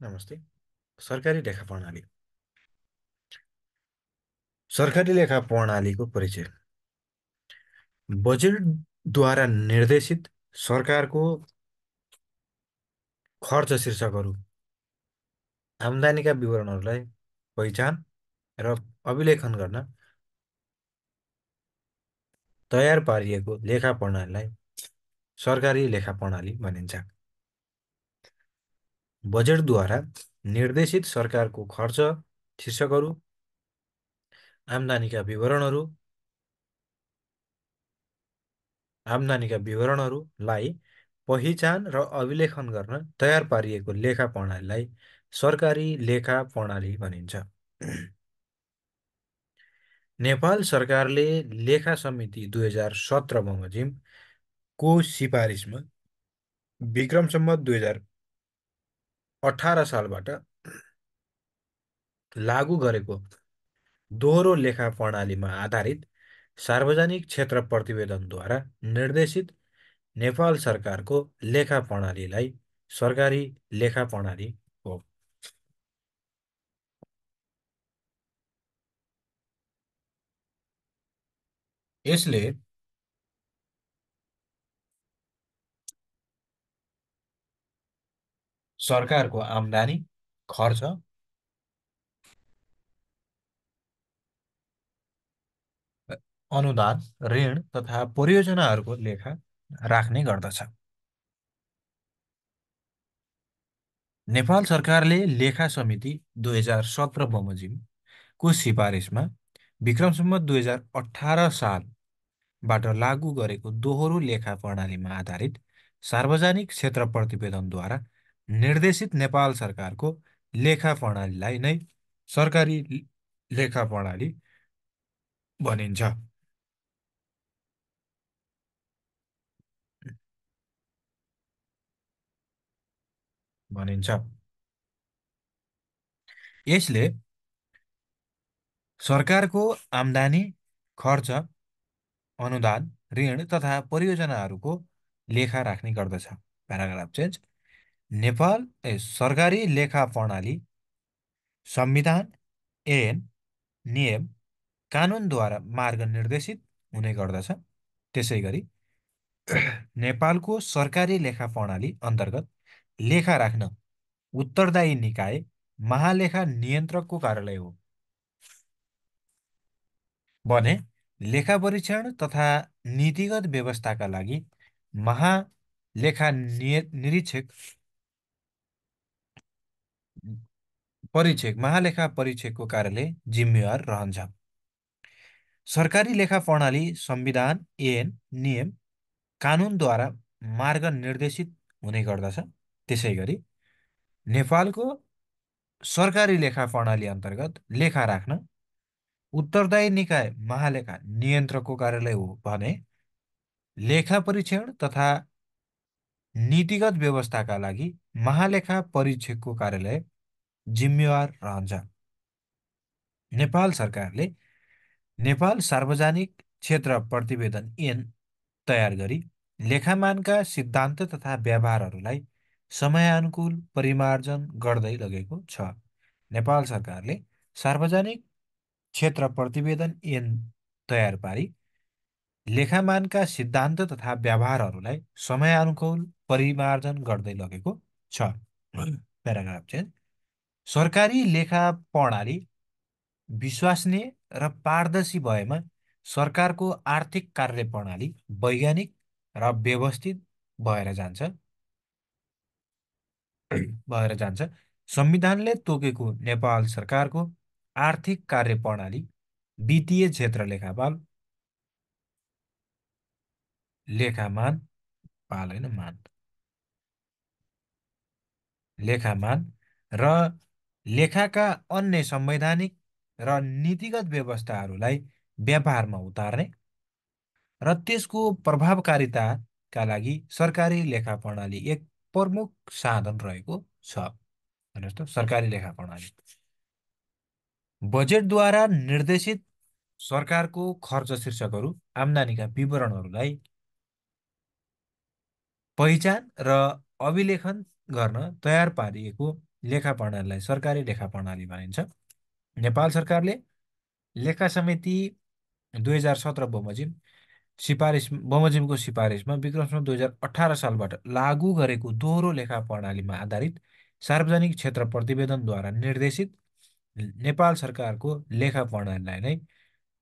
नमस्ते। सरकारी लेखा प्रणाली। सरकारी लेखा प्रणालीको परिचय। बजेटद्वारा निर्देशित सरकारको खर्च शीर्षकहरू, आम्दानीका विवरणहरूलाई पहिचान र अभिलेखन गर्न तयार पारिएको लेखा प्रणालीलाई सरकारी लेखा प्रणाली भनिन्छ। बजेटद्वारा निर्देशित सरकारको खर्च शीर्षकहरू, आम्दानीका विवरणहरू आम्दानीका विवरणहरूलाई पहिचान र अभिलेखन गर्न तयार पारिएको लेखा प्रणालीलाई सरकारी लेखा प्रणाली भनिन्छ। नेपाल सरकारले लेखा समिति 2017 बमोजिम को सिफारिसमा विक्रम सम्वत 2018 सालबाट लागू गरेको दोहोरो लेखा प्रणालीमा आधारित सार्वजनिक क्षेत्र प्रतिवेदनद्वारा निर्देशित नेपाल सरकारको लेखा प्रणालीलाई सरकारी लेखा प्रणाली हो। यसले सरकारको आम्दानी, खर्च, अनुदान, ऋण तथा परियोजनाहरूको लेखा राख्ने गर्दछ। नेपाल सरकारले लेखा समिति 2017 बमोजिमको सिफारिसमा विक्रम सम्वत 2018 सालबाट लागू गरेको दोहोरो लेखा प्रणालीमा आधारित सार्वजनिक क्षेत्र प्रतिवेदनद्वारा निर्देशित नेपाल सरकारको लेखा प्रणालीलाई नै सरकारी लेखा प्रणाली भनिन्छ। भनिन्छ। यसले सरकारको आम्दानी, खर्च, अनुदान, ऋण तथा परियोजनाहरूको लेखा राख्ने गर्दछ। Paragraph change. सरकारी लेखा प्रणाली संविधान, ऐन, नियम, कानुनद्वारा मार्ग निर्देशित हुने गर्दछ। त्यसैगरी नेपालको सरकारी लेखा प्रणाली अन्तर्गत लेखा राख्न उत्तरदायी निकाय महालेखा नियन्त्रकको कार्यालय हो भने लेखा परीक्षण तथा नीतिगत व्यवस्थाका लागि निरीक्षक महालेखा परीक्षकको कार्यालय जिम्मेवार रहन्छ। सरकारी लेखा प्रणाली संविधान, ऐन, नियम, कानुनद्वारा मार्ग निर्देशित हुने गर्दछ। त्यसैगरी नेपालको सरकारी लेखा प्रणाली अन्तर्गत लेखा राख्न उत्तरदायी निकाय महालेखा नियन्त्रकको कार्यालय हो भने लेखा परीक्षण तथा नीतिगत व्यवस्थाका लागि महालेखा परीक्षकको कार्यालय जिम्मेवार रहन्छ। नेपाल सरकारले नेपाल सार्वजनिक क्षेत्र प्रतिवेदन ऐन तयार गरी लेखामानका सिद्धान्त तथा व्यवहारहरूलाई समयानुकूल परिमार्जन गर्दै लगेको छ। नेपाल सरकारले सार्वजनिक क्षेत्र प्रतिवेदन ऐन तयार पारी लेखामानका सिद्धान्त तथा व्यवहारहरूलाई समयानुकूल परिमार्जन गर्दै लगेको छ। Paragraph change. सरकारी लेखा प्रणाली विश्वसनीय र पारदर्शी भएमा सरकारको आर्थिक कार्यप्रणाली वैज्ञानिक र व्यवस्थित भएर जान्छ भएर जान्छ। संविधानले तोकेको नेपाल सरकारको आर्थिक कार्यप्रणाली वित्तीय क्षेत्र लेखापाल, लेखामान, पाल होइन मान, लेखामान र लेखाका अन्य संवैधानिक र नीतिगत व्यवस्थाहरूलाई व्यापारमा उतार्ने र त्यसको प्रभावकारिताका लागि सरकारी लेखा प्रणाली एक प्रमुख साधन रहेको छ। हेर्नुहोस् त, सरकारी लेखा प्रणाली बजेटद्वारा निर्देशित सरकारको खर्च शीर्षकहरू, आम्दानीका विवरणहरूलाई पहिचान र अभिलेखन गर्न तयार पारिएको लेखा प्रणालीलाई सरकारी लेखा प्रणाली भनिन्छ। नेपाल सरकारले लेखा समिति 2017 बमोजिमको सिफारिसमा विक्रमसँग 2018 सालबाट लागू गरेको दोहोरो लेखा प्रणालीमा आधारित सार्वजनिक क्षेत्र प्रतिवेदनद्वारा निर्देशित नेपाल सरकारको लेखा प्रणालीलाई नै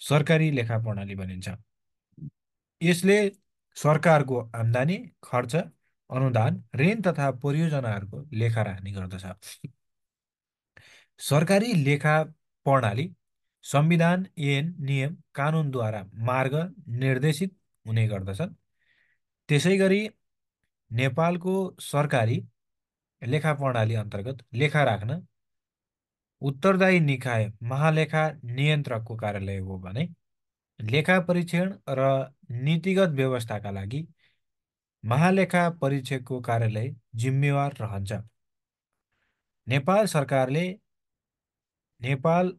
सरकारी लेखा प्रणाली भनिन्छ। यसले सरकारको आम्दानी, खर्च, अनुदान, ऋण तथा परियोजनाहरूको लेखा राख्ने गर्दछ। सरकारी लेखा प्रणाली संविधान, ऐन, नियम, कानुनद्वारा मार्ग निर्देशित हुने गर्दछन्। त्यसैगरी नेपालको सरकारी लेखा प्रणाली अन्तर्गत लेखा राख्न उत्तरदायी निकाय महालेखा नियन्त्रकको कार्यालय हो भने लेखा परीक्षण र नीतिगत व्यवस्थाका लागि महालेखा परीक्षकको कार्यालय जिम्मेवार रहन्छ। नेपाल सरकारले नेपाल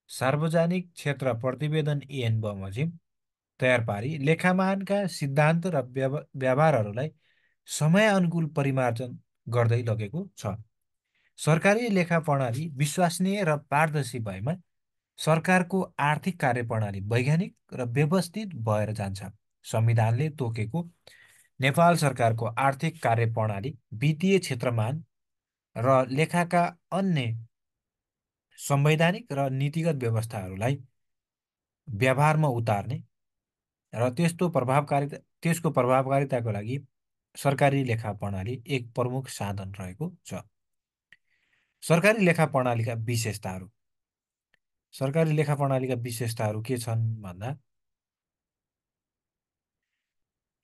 सार्वजनिक क्षेत्र प्रतिवेदन ऐन बमोजिम तयार पारी लेखामानका सिद्धान्त र व्यवहारहरूलाई समयानुकूल परिमार्जन गर्दै लगेको छ। सरकारी लेखा प्रणाली विश्वसनीय र पारदर्शी भएमा सरकारको आर्थिक कार्यप्रणाली वैज्ञानिक र व्यवस्थित भएर जान्छ। संविधानले तोकेको नेपाल सरकारको आर्थिक कार्यप्रणाली वित्तीय क्षेत्रमान र लेखाका अन्य संवैधानिक र नीतिगत व्यवस्थाहरूलाई व्यवहारमा उतार्ने र त्यसको प्रभावकारिताको लागि सरकारी लेखा प्रणाली एक प्रमुख साधन रहेको छ। सरकारी लेखा प्रणालीका विशेषताहरू। सरकारी लेखा प्रणालीका विशेषताहरू के छन् भन्दा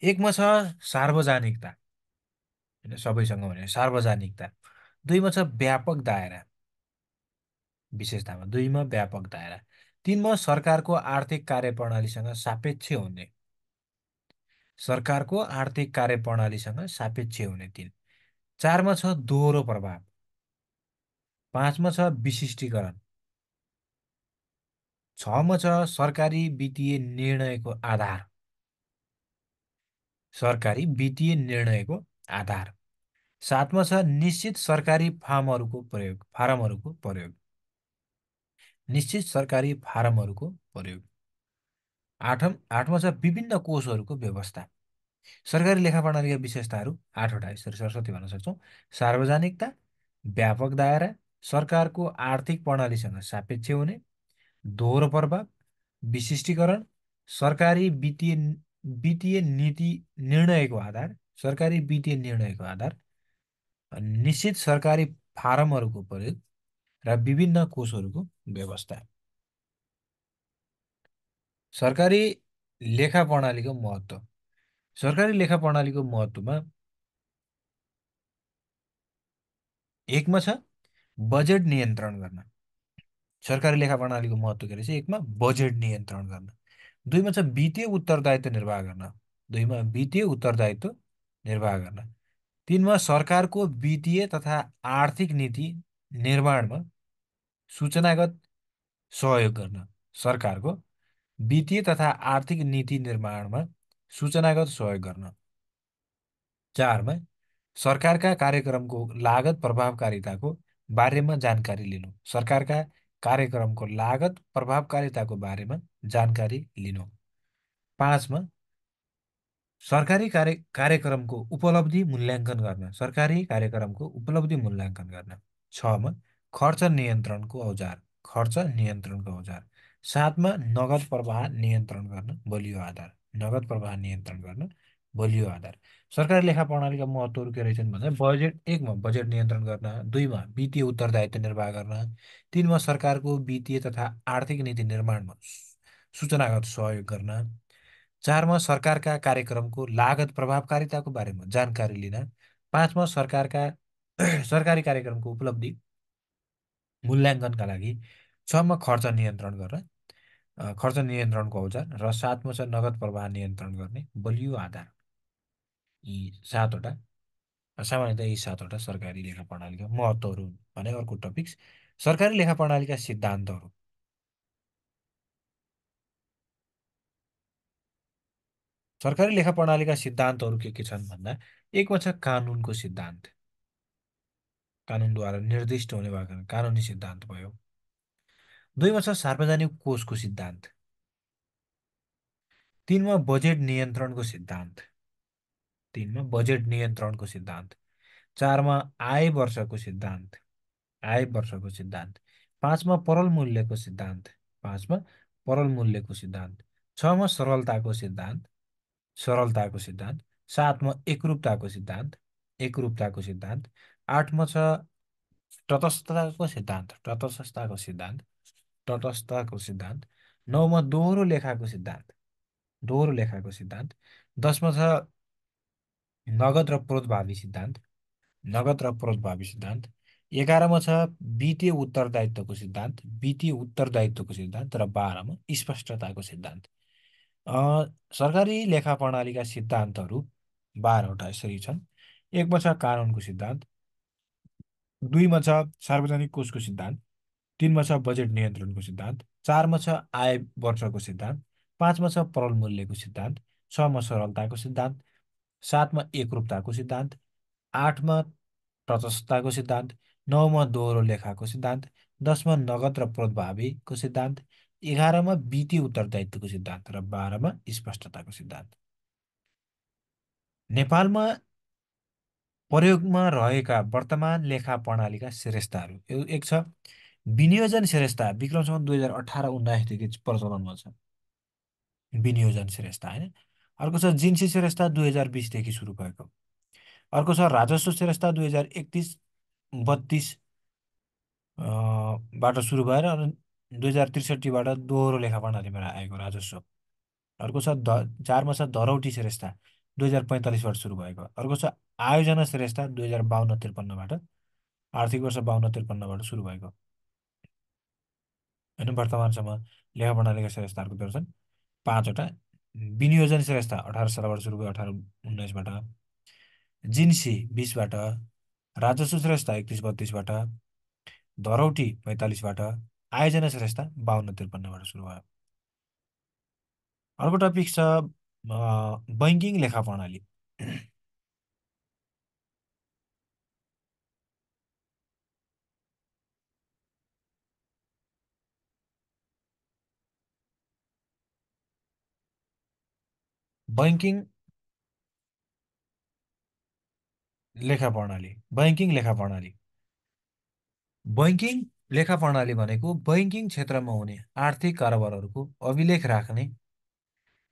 एकमा छ सार्वजनिकता, होइन सबैसँग भने सार्वजनिकता। दुईमा छ व्यापक दायरा, विशेषतामा दुईमा व्यापक दायरा। तीनमा सरकारको आर्थिक कार्यप्रणालीसँग सापेक्ष हुने, सरकारको आर्थिक कार्यप्रणालीसँग सापेक्ष हुने तीन। चारमा छ दोहोरो प्रभाव। पाँचमा छ विशिष्टीकरण। छमा छ सरकारी वित्तीय निर्णयको आधार, सरकारी वित्तीय निर्णयको आधार। सातमा छ निश्चित सरकारी फारमहरूको प्रयोग, निश्चित सरकारी फारमहरूको प्रयोग। आठमा छ विभिन्न कोषहरूको व्यवस्था। सरकारी लेखा प्रणालीका विशेषताहरू आठवटा यसरी सरस्वती भन्न सक्छौँ। सार्वजनिकता, व्यापक दायरा, सरकारको आर्थिक प्रणालीसँग सापेक्ष हुने, दोहोरो प्रभाव, विशिष्टीकरण, सरकारी वित्तीय वित्तीय नीति निर्णयको आधार, सरकारी वित्तीय निर्णयको आधार, निश्चित सरकारी फारमहरूको प्रयोग र विभिन्न कोषहरूको व्यवस्था। सरकारी लेखा प्रणालीको महत्त्व। सरकारी लेखा प्रणालीको महत्त्वमा एकमा छ बजेट नियन्त्रण गर्न। सरकारी लेखा प्रणालीको महत्त्व के रहेछ? एकमा बजेट नियन्त्रण गर्न, दुईमा छ वित्तीय उत्तरदायित्व निर्वाह गर्न, दुईमा वित्तीय उत्तरदायित्व निर्वाह गर्न, तीनमा सरकारको वित्तीय तथा आर्थिक नीति निर्माणमा सूचनागत सहयोग गर्न, सरकारको वित्तीय तथा आर्थिक नीति निर्माणमा सूचनागत सहयोग गर्न। चारमा सरकारका कार्यक्रमको लागत प्रभावकारिताको बारेमा जानकारी लिनु, सरकारका कार्यक्रमको लागत प्रभावकारिताको बारेमा जानकारी लिनु। पाँचमा सरकारी कार्यक्रमको उपलब्धि मूल्याङ्कन गर्न, सरकारी कार्यक्रमको उपलब्धि मूल्याङ्कन गर्न। छमा खर्च नियन्त्रणको औजार, खर्च नियन्त्रणको औजार। सातमा नगद प्रवाह नियन्त्रण गर्न बलियो आधार, नगद प्रवाह नियन्त्रण गर्न बलियो आधार। सरकारी लेखा प्रणालीका महत्त्वहरू के रहेछन् भन्दा एकमा बजेट नियन्त्रण गर्न, दुईमा वित्तीय उत्तरदायित्व निर्वाह गर्न, तीनमा सरकारको वित्तीय तथा आर्थिक नीति निर्माणमा सूचनागत सहयोग गर्न, चारमा सरकारका कार्यक्रमको लागत प्रभावकारिताको बारेमा जानकारी लिन, पाँचमा सरकारी कार्यक्रमको उपलब्धि मूल्याङ्कनका लागि, छमा खर्च नियन्त्रण गर्न, खर्च नियन्त्रणको औजार र सातमा छ नगद प्रवाह नियन्त्रण गर्ने बलियो आधार। यी सातवटा सामान्यतः यी सातवटा सरकारी लेखा प्रणालीका महत्त्वहरू भने। अर्को टपिक्स सरकारी लेखा प्रणालीका सिद्धान्तहरू। सरकारी लेखा प्रणालीका सिद्धान्तहरू के छन् भन्दा एकमा छ कानुनको सिद्धान्त, कानुनद्वारा निर्दिष्ट हुने भएको कारण कानुनी सिद्धान्त भयो। दुईमा छ सार्वजनिक कोषको सिद्धान्त। तिनमा बजेट नियन्त्रणको सिद्धान्त। तिनमा बजेट नियन्त्रणको सिद्धान्त। चारमा आय वर्षको सिद्धान्त। आय वर्षको सिद्धान्त। पाँचमा तरल मूल्यको सिद्धान्त। पाँचमा तरल मूल्यको सिद्धान्त। छमा सरलताको सिद्धान्त। सरलताको सिद्धान्त। सातमा एकरूपताको सिद्धान्त। एकरूपताको सिद्धान्त। आठमा छ तटस्थताको सिद्धान्त। तटस्थताको सिद्धान्त। तटस्थताको सिद्धान्त। नौमा दोहोरो लेखाको सिद्धान्त। दोहोरो लेखाको सिद्धान्त। दसमा छ नगद र प्रोतभावी सिद्धान्त। नगद र प्रोतभावी सिद्धान्त। एघारमा छ वित्तीय उत्तरदायित्वको सिद्धान्त। वित्तीय उत्तरदायित्वको सिद्धान्त। र बाह्रमा स्पष्टताको सिद्धान्त। सरकारी लेखा प्रणालीका सिद्धान्तहरू 12वटा यसरी छन्। एकमा छ कानुनको सिद्धान्त। दुईमा छ सार्वजनिक कोषको सिद्धान्त। तिनमा छ बजेट नियन्त्रणको सिद्धान्त। चारमा छ आय वर्षको सिद्धान्त। पाँचमा छ तरल मूल्यको सिद्धान्त। छमा सरलताको सिद्धान्त। सातमा एकरूपताको सिद्धान्त। आठमा तटस्थताको सिद्धान्त। नौमा दोहोरो लेखाको सिद्धान्त। दसमा नगद र प्रोतभावीको सिद्धान्त। एघारमा वित्तीय उत्तरदायित्वको सिद्धान्त। र बाह्रमा स्पष्टताको सिद्धान्त। नेपालमा प्रयोगमा रहेका वर्तमान लेखा प्रणालीका श्रेष्ठहरू एक छ विनियोजन श्रेष्ठता विक्रमसँग 2018-19देखि प्रचलनमा छ। विनियोजन श्रेष्ठता होइन। अर्को छ जिन्सी श्रेष्ठता 2020देखि सुरु भएको। अर्को छ राजस्व श्रेष्ठता 2031-32 बाट सुरु भएर अनि 2063बाट दोहोरो लेखा प्रणालीमा आएको राजस्व। अर्को छ चारमा छ धरौटी श्रेष्ठता 2045बाट सुरु भएको। अर्को छ आयोजना श्रेष्ठता 2052-53बाट आर्थिक वर्ष 52-53बाट सुरु भएको। होइन वर्तमानसम्म लेखा प्रणालीका श्रेष्ठताहरूको दर्शन पाँचवटा। विनियोजन श्रेष्ठता 18 सालबाट सुरु भयो 18-19बाट। जिन्सी 20बाट। राजस्व श्रेष्ठता 31-32बाट। धरौटी 45बाट। आयोजना श्रेष्ठता 52-53बाट सुरु भयो। अर्को टपिक छ बैङ्किङ लेखा प्रणाली। बैङ्किङ लेखा प्रणाली। बैङ्किङ लेखा प्रणाली। बैङ्किङ लेखा प्रणाली भनेको बैङ्किङ क्षेत्रमा हुने आर्थिक कारोबारहरूको अभिलेख राख्ने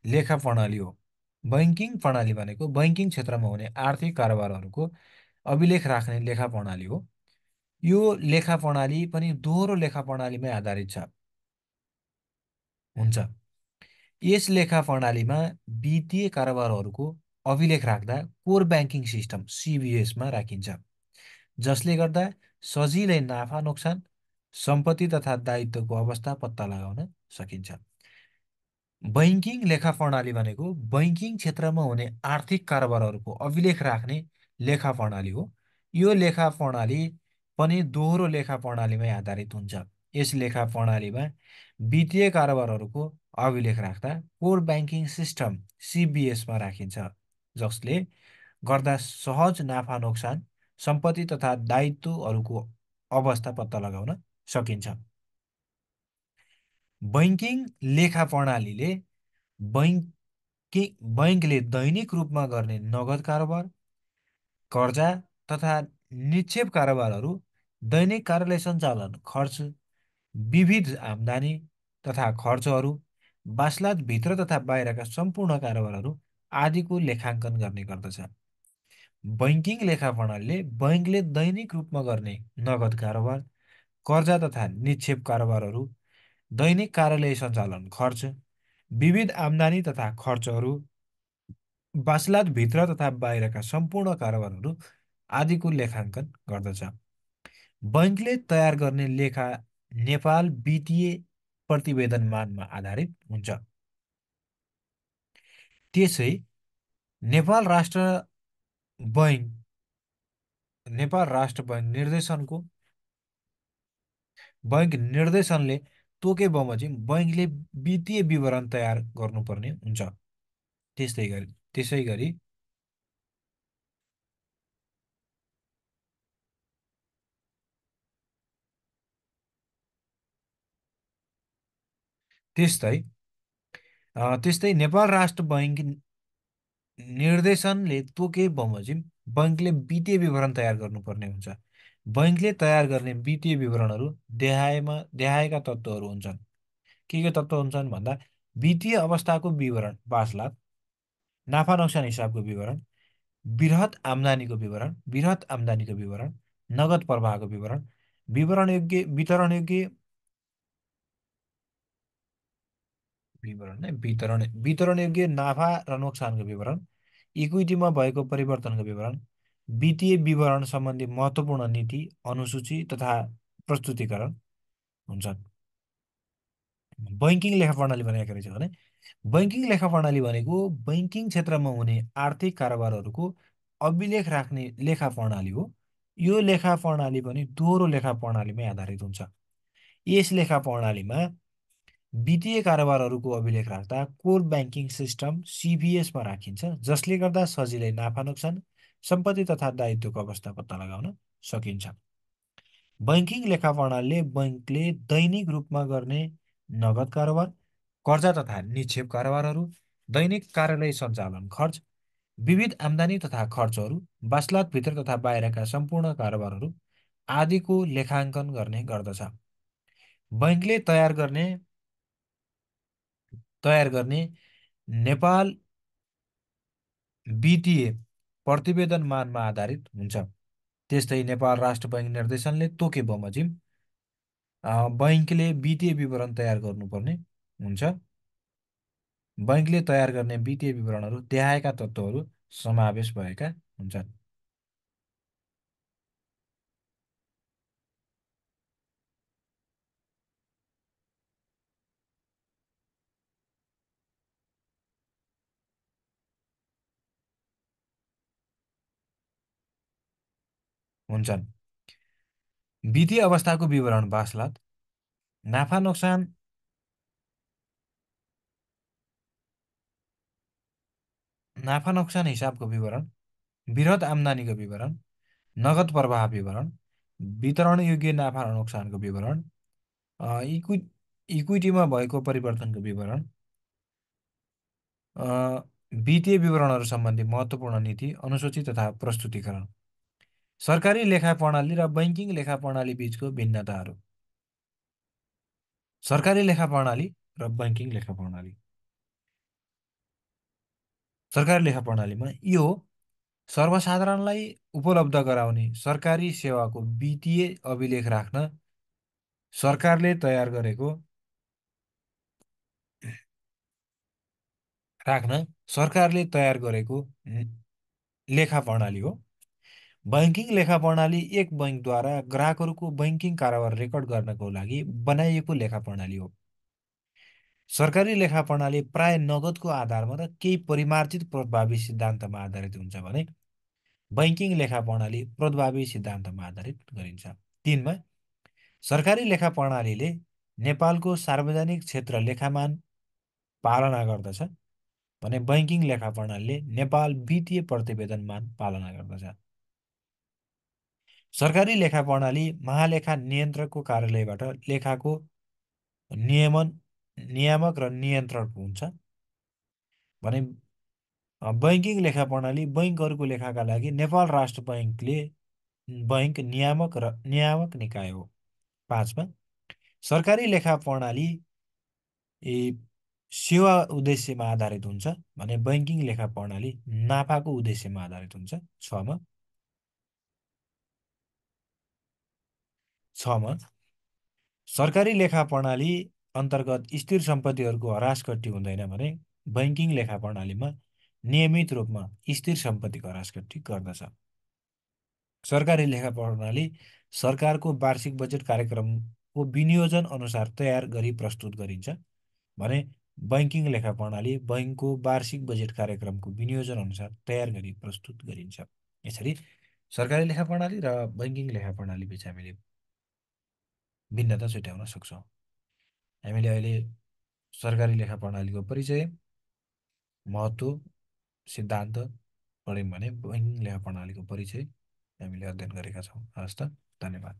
लेखा प्रणाली हो। बैङ्किङ प्रणाली भनेको बैङ्किङ क्षेत्रमा हुने आर्थिक कारोबारहरूको अभिलेख राख्ने लेखा प्रणाली हो। यो लेखा प्रणाली पनि दोहोरो लेखा प्रणालीमै आधारित हुन्छ। यस लेखा प्रणालीमा वित्तीय कारोबारहरूको अभिलेख राख्दा कोर ब्याङ्किङ सिस्टम सिबिएसमा राखिन्छ, जसले गर्दा सजिलै नाफा नोक्सान सम्पत्ति तथा दायित्वको अवस्था पत्ता लगाउन सकिन्छ। बैङ्किङ लेखा प्रणाली भनेको बैङ्किङ क्षेत्रमा हुने आर्थिक कारोबारहरूको अभिलेख राख्ने लेखा प्रणाली हो। यो लेखा प्रणाली पनि दोहोरो लेखा प्रणालीमै आधारित हुन्छ। यस लेखा प्रणालीमा वित्तीय कारोबारहरूको अभिलेख राख्दा कोर ब्याङ्किङ सिस्टम सिबिएसमा राखिन्छ, जसले गर्दा सहज नाफा नोक्सान सम्पत्ति तथा दायित्वहरूको अवस्था पत्ता लगाउन सकिन्छ। बैङ्किङ लेखा प्रणालीले बैङ्कले दैनिक रूपमा गर्ने नगद कारोबार, कर्जा तथा निक्षेप कारोबारहरू, दैनिक कार्यालय सञ्चालन खर्च, विविध आम्दानी तथा खर्चहरू, बास्लात भित्र तथा बाहिरका सम्पूर्ण कारोबारहरू आदिको लेखाङ्कन गर्ने गर्दछ। बैङ्किङ लेखा प्रणालीले बैङ्कले दैनिक रूपमा गर्ने नगद कारोबार, कर्जा तथा निक्षेप कारोबारहरू, दैनिक कार्यालय सञ्चालन खर्च, विविध आम्दानी तथा खर्चहरू, बास्लात भित्र तथा बाहिरका सम्पूर्ण कारोबारहरू आदिको लेखाङ्कन गर्दछ। बैङ्कले तयार गर्ने लेखा नेपाल वित्तीय प्रतिवेदनमानमा आधारित हुन्छ। त्यसै नेपाल राष्ट्र बैङ्क नेपाल राष्ट्र बैङ्क निर्देशनले तोके बमोजिम बैङ्कले वित्तीय विवरण तयार गर्नुपर्ने हुन्छ। त्यसै गरी त्यस्तै त्यस्तै नेपाल राष्ट्र बैङ्क निर्देशनले तोके बमोजिम बैङ्कले वित्तीय विवरण तयार गर्नुपर्ने हुन्छ। बैङ्कले तयार गर्ने वित्तीय विवरणहरू देहाएका तत्त्वहरू हुन्छन्। के तत्त्व हुन्छन् भन्दा वित्तीय अवस्थाको विवरण 5 लाख, नाफा नोक्सान हिसाबको विवरण, बृहत आम्दानीको विवरण, नगद प्रवाहको विवरण, वितरण योग्य नाफा र नोक्सानको विवरण, इक्विटीमा भएको परिवर्तनको विवरण, वित्तीय विवरण सम्बन्धी महत्त्वपूर्ण नीति अनुसूची तथा प्रस्तुतीकरण हुन्छन्। बैङ्किङ लेखा प्रणाली भनेको रहेछ भने बैङ्किङ लेखा प्रणाली भनेको बैङ्किङ क्षेत्रमा हुने आर्थिक कारोबारहरूको अभिलेख राख्ने लेखा प्रणाली हो। यो लेखा प्रणाली पनि दोहोरो लेखा प्रणालीमै आधारित हुन्छ। यस लेखा प्रणालीमा वित्तीय कारोबारहरूको अभिलेख राख्दा कोर ब्याङ्किङ सिस्टम सिबिएसमा राखिन्छ, जसले गर्दा सजिलै नाफा नोक्सान, सम्पत्ति तथा दायित्वको अवस्था पत्ता लगाउन सकिन्छ। बैङ्किङ लेखा प्रणालीले बैङ्कले दैनिक रूपमा गर्ने नगद कारोबार, कर्जा तथा निक्षेप कारोबारहरू, दैनिक कार्यालय सञ्चालन खर्च, विविध आम्दानी तथा खर्चहरू, बासलातभित्र तथा बाहिरका सम्पूर्ण कारोबारहरू आदिको लेखाङ्कन गर्ने गर्दछ। बैङ्कले तयार गर्ने नेपाल वित्तीय प्रतिवेदन मानमा आधारित हुन्छ। त्यस्तै नेपाल राष्ट्र बैङ्क निर्देशनले तोके बमोजिम बैङ्कले वित्तीय विवरण तयार गर्नुपर्ने हुन्छ। बैङ्कले तयार गर्ने वित्तीय विवरणहरू देहाएका तत्त्वहरू समावेश भएका हुन्छन्। हुन्छन्। वित्तीय अवस्थाको विवरण 5 लाख, नाफा नोक्सान हिसाबको विवरण, बृहत आम्दानीको विवरण, नगद प्रवाह विवरण, वितरण योग्य नाफा र नोक्सानको विवरण, अ, इक्वि इक्विटीमा भएको परिवर्तनको विवरण, वित्तीय विवरणहरू सम्बन्धी महत्त्वपूर्ण नीति अनुसूची तथा प्रस्तुतीकरण। सरकारी लेखा प्रणाली र बैङ्किङ लेखा प्रणाली बीचको भिन्नताहरू। सरकारी लेखा प्रणाली र बैङ्किङ लेखा प्रणाली। सरकारी लेखा प्रणालीमा यो सर्वसाधारणलाई उपलब्ध गराउने सरकारी सेवाको वित्तीय अभिलेख सरकारले तयार गरेको राख्न सरकारले तयार गरेको लेखा प्रणाली हो। बैङ्किङ लेखा प्रणाली एक बैङ्कद्वारा ग्राहकहरूको बैङ्किङ कारोबार रेकर्ड गर्नको लागि बनाइएको लेखा प्रणाली हो। सरकारी लेखा प्रणाली प्राय नगदको आधारमा र केही परिमार्जित प्रभावी सिद्धान्तमा आधारित हुन्छ भने बैङ्किङ लेखा प्रणाली प्रभावी सिद्धान्तमा आधारित गरिन्छ। 3मा सरकारी लेखा प्रणालीले नेपालको सार्वजनिक क्षेत्र लेखामान पालना गर्दछ भने बैङ्किङ लेखा प्रणालीले नेपाल वित्तीय प्रतिवेदनमान पालना गर्दछ। सरकारी लेखा प्रणाली महालेखा नियन्त्रकको कार्यालयबाट लेखाको नियमन नियामक र नियन्त्रण हुन्छ भने बैङ्किङ लेखा प्रणाली बैङ्कहरूको लेखाका लागि नेपाल राष्ट्र बैङ्क नियामक निकाय हो। 5मा सरकारी लेखा प्रणाली सेवा उद्देश्यमा आधारित हुन्छ भने बैङ्किङ लेखा प्रणाली नाफाको उद्देश्यमा आधारित हुन्छ। 6मा सरकारी लेखा प्रणाली अन्तर्गत स्थिर सम्पत्तिहरूको हरासखट्टी हुँदैन भने बैङ्किङ लेखा प्रणालीमा नियमित रूपमा स्थिर सम्पत्तिको हरासखट्टी गर्दछ। सरकारी लेखा प्रणाली सरकारको वार्षिक बजेट कार्यक्रमको विनियोजन अनुसार तयार गरी प्रस्तुत गरिन्छ भने बैङ्किङ लेखा प्रणाली बैङ्कको वार्षिक बजेट कार्यक्रमको विनियोजन अनुसार तयार गरी प्रस्तुत गरिन्छ। यसरी सरकारी लेखा प्रणाली र बैङ्किङ लेखा प्रणाली बिच हामीले भिन्नता छुट्याउन सक्छौँ। हामीले अहिले सरकारी लेखा प्रणालीको परिचय, महत्त्व, सिद्धान्त पढ्यौँ भने बैङ्किङ लेखा प्रणालीको परिचय हामीले अध्ययन गरेका छौँ। हवस् त, धन्यवाद।